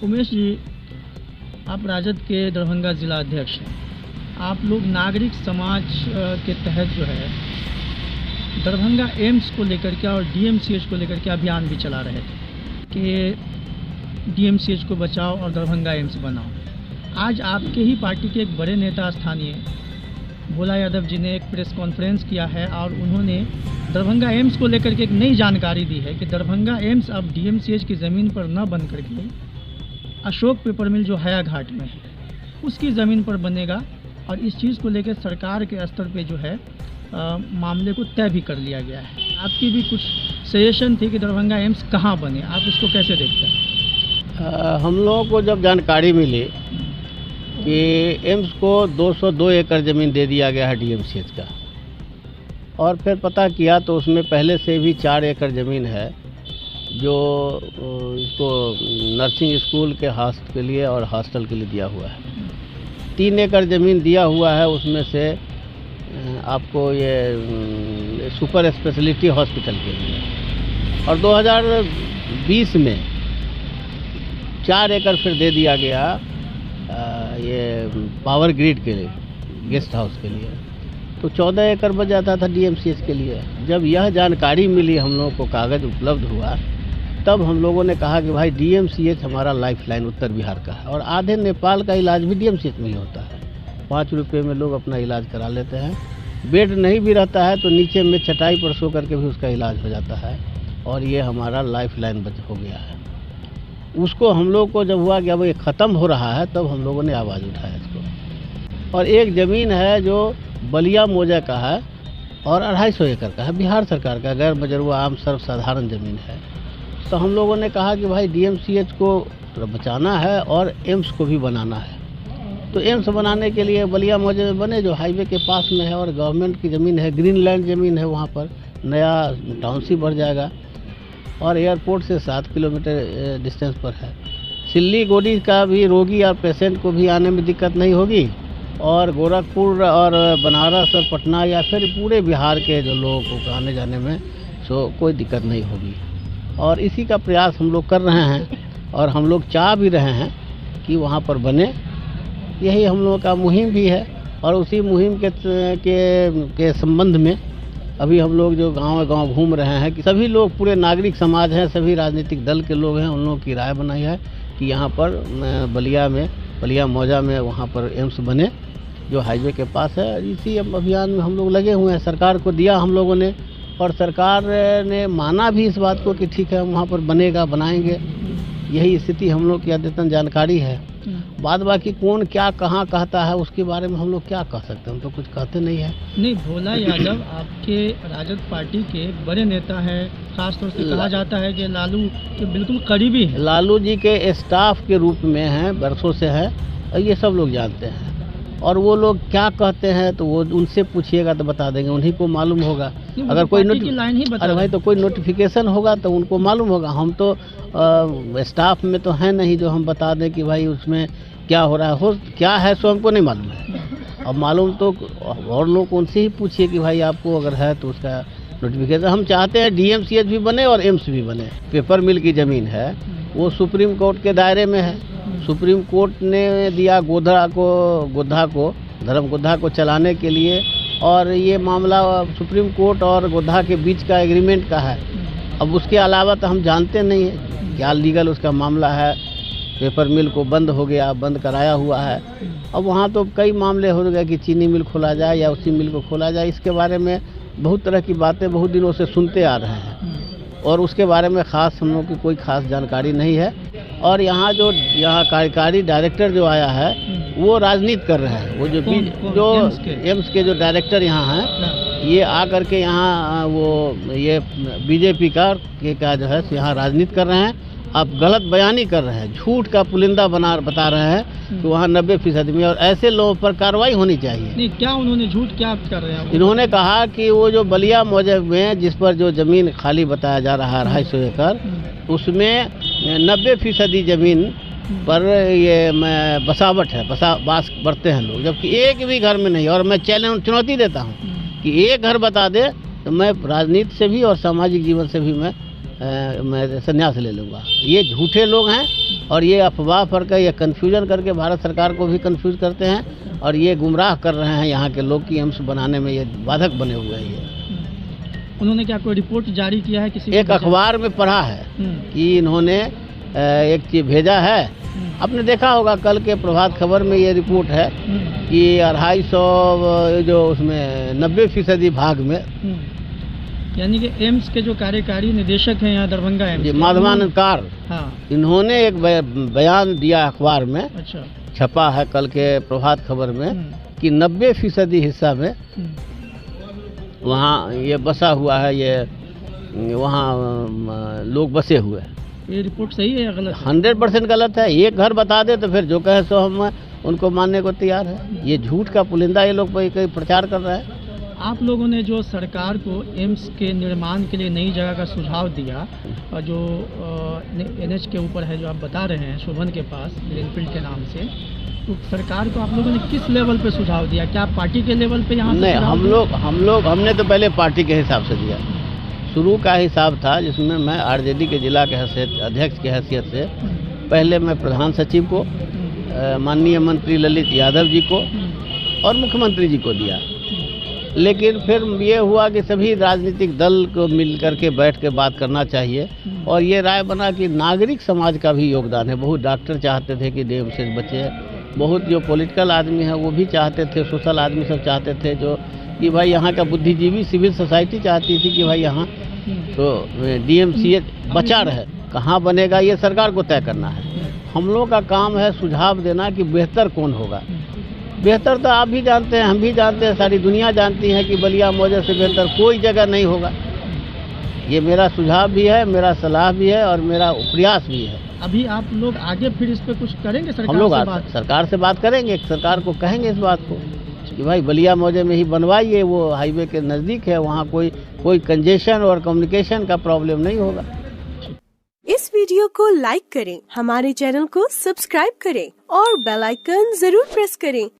उमेश जी, आप राजद के दरभंगा जिला अध्यक्ष हैं। आप लोग नागरिक समाज के तहत जो है दरभंगा एम्स को लेकर के और डीएमसीएच को लेकर के अभियान भी चला रहे थे कि डीएमसीएच को बचाओ और दरभंगा एम्स बनाओ। आज आपके ही पार्टी के एक बड़े नेता स्थानीय भोला यादव जी ने एक प्रेस कॉन्फ्रेंस किया है और उन्होंने दरभंगा एम्स को लेकर के एक नई जानकारी दी है कि दरभंगा एम्स अब डीएमसीएच की ज़मीन पर न बन करके अशोक पेपर मिल जो हया घाट में है उसकी ज़मीन पर बनेगा। और इस चीज़ को लेकर सरकार के स्तर पे जो है मामले को तय भी कर लिया गया है। आपकी भी कुछ सजेशन थी कि दरभंगा एम्स कहाँ बने, आप इसको कैसे देखते हैं? हम लोगों को जब जानकारी मिली कि एम्स को 202 एकड़ ज़मीन दे दिया गया है डीएमसीएच का, और फिर पता किया तो उसमें पहले से भी 4 एकड़ ज़मीन है जो इसको नर्सिंग स्कूल के हॉस्टल के लिए और हॉस्टल के लिए दिया हुआ है। 3 एकड़ ज़मीन दिया हुआ है, उसमें से आपको ये सुपर स्पेशलिटी हॉस्पिटल के लिए, और 2020 में 4 एकड़ फिर दे दिया गया ये पावर ग्रिड के लिए, गेस्ट हाउस के लिए। तो 14 एकड़ बच जाता था डीएमसीएच के लिए। जब यह जानकारी मिली, हम लोगों को कागज़ उपलब्ध हुआ, तब हम लोगों ने कहा कि भाई डीएमसीएच हमारा लाइफलाइन उत्तर बिहार का है, और आधे नेपाल का इलाज भी डीएमसीएच में ही होता है। 5 रुपये में लोग अपना इलाज करा लेते हैं। बेड नहीं भी रहता है तो नीचे में चटाई पर सो करके भी उसका इलाज हो जाता है, और ये हमारा लाइफलाइन हो गया है। उसको हम लोग को जब हुआ कि अब ये ख़त्म हो रहा है, तब हम लोगों ने आवाज़ उठाया इसको। और एक ज़मीन है जो बलिया मौजा का है और 250 एकड़ का है, बिहार सरकार का गैर मजरूआ आम सर्वसाधारण ज़मीन है। तो हम लोगों ने कहा कि भाई डीएमसीएच को बचाना है और एम्स को भी बनाना है। तो एम्स बनाने के लिए बलिया मौजे में बने, जो हाईवे के पास में है और गवर्नमेंट की ज़मीन है, ग्रीनलैंड ज़मीन है, वहाँ पर नया टाउनशिप बढ़ जाएगा और एयरपोर्ट से 7 किलोमीटर डिस्टेंस पर है। सिल्लीगुड़ी का भी रोगी और पेशेंट को भी आने में दिक्कत नहीं होगी, और गोरखपुर और बनारस और पटना या फिर पूरे बिहार के जो लोगों को आने जाने में कोई दिक्कत नहीं होगी। और इसी का प्रयास हम लोग कर रहे हैं, और हम लोग चाह भी रहे हैं कि वहाँ पर बने। यही हम लोगों का मुहिम भी है, और उसी मुहिम के संबंध में अभी हम लोग जो गांव घूम रहे हैं कि सभी लोग, पूरे नागरिक समाज हैं, सभी राजनीतिक दल के लोग हैं, उन लोगों की राय बनाई है कि यहाँ पर बलिया मौजा में वहाँ पर एम्स बने, जो हाईवे के पास है। इसी अभियान में हम लोग लगे हुए हैं। सरकार को दिया हम लोगों ने, और सरकार ने माना भी इस बात को कि ठीक है वहाँ पर बनेगा, बनाएंगे। यही स्थिति हम लोग की अद्यतन जानकारी है। बाद बाकी कौन क्या कहाँ कहता है उसके बारे में हम लोग क्या कह सकते हैं, हम तो कुछ कहते नहीं है। नहीं, भोला यादव आपके राजद पार्टी के बड़े नेता हैं, खासतौर से कहा जाता है कि लालू के बिल्कुल करीबी है। लालू जी के स्टाफ के रूप में हैं, बरसों से है, और ये सब लोग जानते हैं। और वो लोग क्या कहते हैं तो वो उनसे पूछिएगा तो बता देंगे, उन्हीं को मालूम होगा। अगर कोई लाइन ही बता, अरे भाई तो कोई नोटिफिकेशन होगा तो उनको मालूम होगा। हम तो स्टाफ में तो हैं नहीं जो हम बता दें कि भाई उसमें क्या हो रहा है, क्या है सो हमको नहीं मालूम है। अब मालूम तो और लोग उनसे ही पूछिए कि भाई आपको अगर है तो उसका नोटिफिकेशन। हम चाहते हैं डीएमसीएच भी बने और एम्स भी बने। पेपर मिल की ज़मीन है, वो सुप्रीम कोर्ट के दायरे में है। सुप्रीम कोर्ट ने दिया गोधा को धर्म गोधा को चलाने के लिए, और ये मामला सुप्रीम कोर्ट और गोधा के बीच का एग्रीमेंट का है। अब उसके अलावा तो हम जानते नहीं है क्या लीगल उसका मामला है। पेपर मिल को बंद कराया हुआ है। अब वहाँ तो कई मामले हो गए कि चीनी मिल खोला जाए या उसी मिल को खोला जाए। इसके बारे में बहुत तरह की बातें बहुत दिनों से सुनते आ रहे हैं, और उसके बारे में ख़ास हम लोग की कोई ख़ास जानकारी नहीं है। और यहाँ कार्यकारी डायरेक्टर जो आया है वो राजनीति कर रहे हैं। वो जो एम्स के जो डायरेक्टर यहाँ हैं, ये आकर के यहाँ ये बीजेपी का जो है यहाँ राजनीति कर रहे हैं। आप गलत बयानी कर रहे हैं, झूठ का पुलिंदा बता रहे हैं कि वहाँ 90% में, और ऐसे लोगों पर कार्रवाई होनी चाहिए। नहीं, क्या उन्होंने झूठ क्या कर रहे हैं? इन्होंने कहा कि वो जो बलिया मौजे में जिस पर जो ज़मीन खाली बताया जा रहा है 250 एकड़, उसमें 90% ज़मीन पर ये बसावट है, बास बढ़ते हैं लोग, जबकि एक भी घर में नहीं। और मैं चुनौती देता हूँ कि एक घर बता दे तो मैं राजनीति से भी और सामाजिक जीवन से भी मैं मैं संन्यास ले लूँगा। ये झूठे लोग हैं और ये अफवाह फैला ये कन्फ्यूजन करके भारत सरकार को भी कन्फ्यूज करते हैं और ये गुमराह कर रहे हैं यहाँ के लोग की एम्स बनाने में ये बाधक बने हुए हैं। ये उन्होंने क्या कोई रिपोर्ट जारी किया है किसी एक अखबार में पढ़ा है कि इन्होंने एक चीज भेजा है। आपने देखा होगा कल के प्रभात खबर में ये रिपोर्ट है कि 250 जो उसमें 90% भाग में, यानी कि एम्स के जो कार्यकारी निदेशक हैं यहाँ दरभंगा एम्स के, माधवानंद कार, हाँ, इन्होंने एक बयान दिया अखबार में, अच्छा, छपा है कल के प्रभात खबर में कि 90% हिस्सा में वहाँ ये बसा हुआ है, ये वहाँ लोग बसे हुए हैं। ये रिपोर्ट सही है या गलत है? 100% गलत है। एक घर बता दे तो फिर जो कहे सो हम उनको मानने को तैयार है। ये झूठ का पुलिंदा ये लोग कहीं प्रचार कर रहे हैं। आप लोगों ने जो सरकार को एम्स के निर्माण के लिए नई जगह का सुझाव दिया और जो NH के ऊपर है जो आप बता रहे हैं शोभन के पास ग्रीनफील्ड के नाम से, तो सरकार को आप लोगों ने किस लेवल पे सुझाव दिया? क्या पार्टी के लेवल पे यहाँ? नहीं, हमने तो पहले पार्टी के हिसाब से दिया। शुरू का हिसाब था जिसमें मैं RJD के जिला के हैसियत अध्यक्ष की हैसियत से पहले मैं प्रधान सचिव को, माननीय मंत्री ललित यादव जी को और मुख्यमंत्री जी को दिया। लेकिन फिर ये हुआ कि सभी राजनीतिक दल को मिल करके बैठ के बात करना चाहिए और ये राय बना कि नागरिक समाज का भी योगदान है। बहुत डॉक्टर चाहते थे कि डीएम से बचे, बहुत जो पॉलिटिकल आदमी है वो भी चाहते थे, सोशल आदमी सब चाहते थे जो कि भाई यहाँ का बुद्धिजीवी सिविल सोसाइटी चाहती थी कि भाई यहाँ तो DMCH बचा रहे। कहाँ बनेगा ये सरकार को तय करना है। हम लोग का काम है सुझाव देना कि बेहतर कौन होगा। बेहतर तो आप भी जानते हैं, हम भी जानते हैं, सारी दुनिया जानती है कि बलिया मौजे से बेहतर कोई जगह नहीं होगा। ये मेरा सुझाव भी है, मेरा सलाह भी है और मेरा प्रयास भी है। अभी आप लोग आगे फिर इस पे कुछ करेंगे? हम लोग सरकार से बात करेंगे, सरकार को कहेंगे इस बात को कि भाई बलिया मौजे में ही बनवाइए, वो हाईवे के नज़दीक है, वहाँ कोई कंजेशन और कम्युनिकेशन का प्रॉब्लम नहीं होगा। इस वीडियो को लाइक करें, हमारे चैनल को सब्सक्राइब करें और बेल आइकन जरूर प्रेस करें